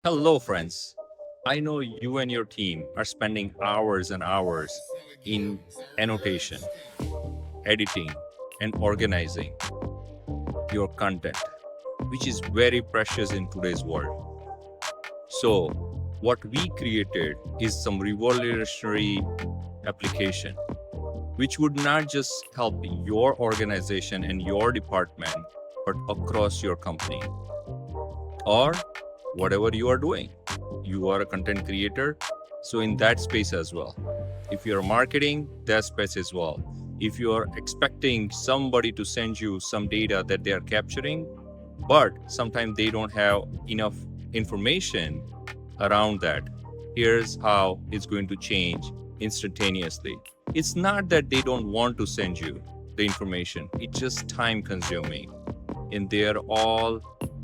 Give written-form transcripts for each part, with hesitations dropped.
Hello, friends. I know you and your team are spending hours and hours in annotation, editing, and organizing your content, which is very precious in today's world. So, what we created is some revolutionary application which would not just help your organization and your department, but across your company or whatever you are doing. You are a content creator, so in that space as well. If you're marketing, that space as well. If you are expecting somebody to send you some data that they are capturing, but sometimes they don't have enough information around that, here's how it's going to change instantaneously. It's not that they don't want to send you the information, it's just time consuming. And they are all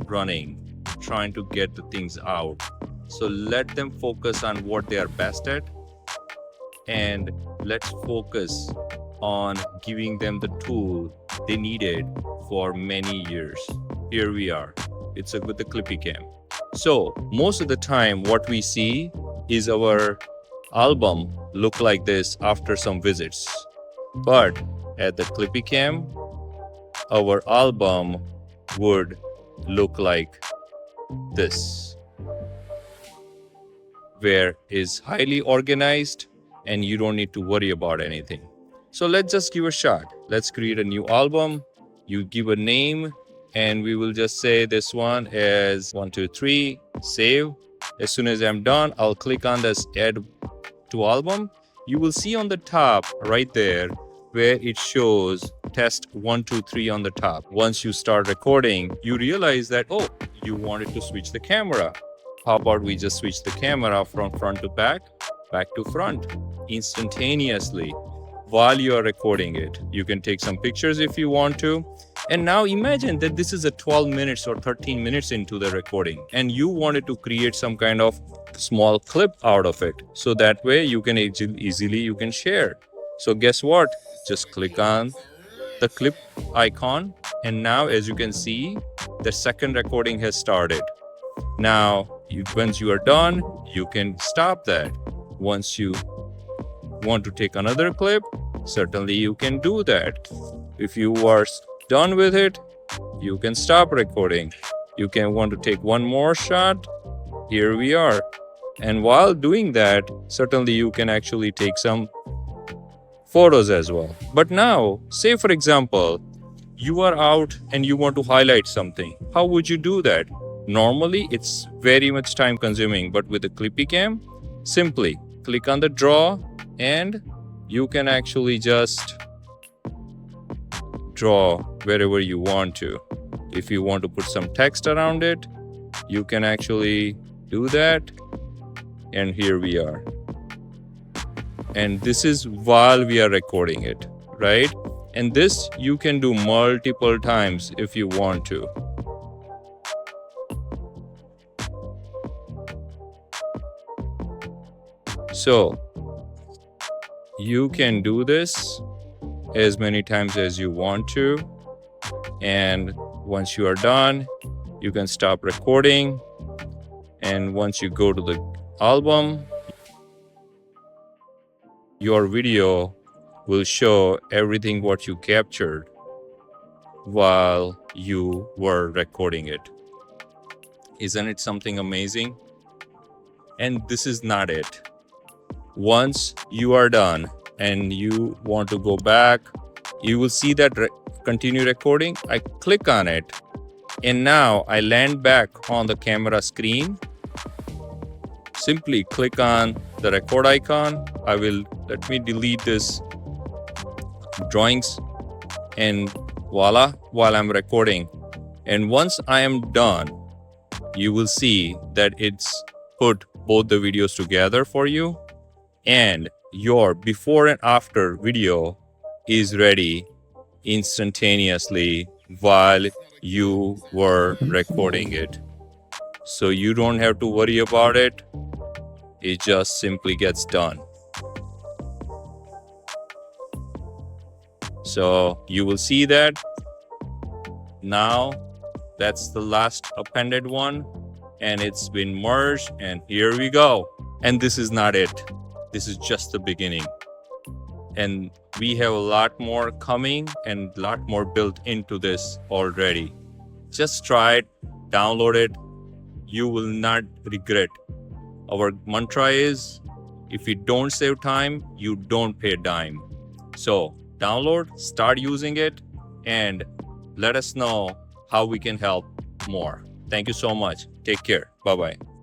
running, trying to get the things out. So let them focus on what they are best at, and let's focus on giving them the tool they needed for many years. Here we are. It's with the ClipyCam. So most of the time, what we see is our album look like this after some visits. But at the ClipyCam, our album would look like this, where is highly organized and you don't need to worry about anything. So let's just give a shot. Let's create a new album. You give a name and we will just say this one is 123, save. As soon as I'm done, I'll click on this add to album. You will see on the top right there where it shows test 123 on the top. Once you start recording, you realize that, oh, you wanted to switch the camera. How about we just switch the camera from front to back to front instantaneously while you are recording it. You can take some pictures if you want to. And now imagine that this is a 12 minutes or 13 minutes into the recording and you wanted to create some kind of small clip out of it. So that way you can easily you can share. So guess what? Just click on the clip icon. And now as you can see, the second recording has started. Now, once you are done, you can stop that. Once you want to take another clip, certainly you can do that. If you are done with it, you can stop recording. You can want to take one more shot. Here we are. And while doing that, certainly you can actually take some photos as well. But now, say for example, you are out and you want to highlight something. How would you do that? Normally, it's very much time consuming, but with the ClipyCam, simply click on the draw and you can actually just draw wherever you want to. If you want to put some text around it, you can actually do that. And here we are. And this is while we are recording it, right? And this you can do multiple times if you want to. So you can do this as many times as you want to. And once you are done, you can stop recording. And once you go to the album, your video will show everything what you captured while you were recording it. Isn't it something amazing? And this is not it. Once you are done and you want to go back, you will see that continue recording. I click on it and now I land back on the camera screen. Simply click on the record icon. Let me delete this drawings and voila, while I'm recording. And once I am done, you will see that it's put both the videos together for you. And your before and after video is ready instantaneously while you were recording it. So you don't have to worry about it. It just simply gets done. So you will see that now that's the last appended one. and it's been merged, and here we go. And this is not it. This is just the beginning. And we have a lot more coming and a lot more built into this already. Just try it, download it. You will not regret. Our mantra is, if you don't save time, you don't pay a dime. So download, start using it, and let us know how we can help more. Thank you so much. Take care. Bye-bye.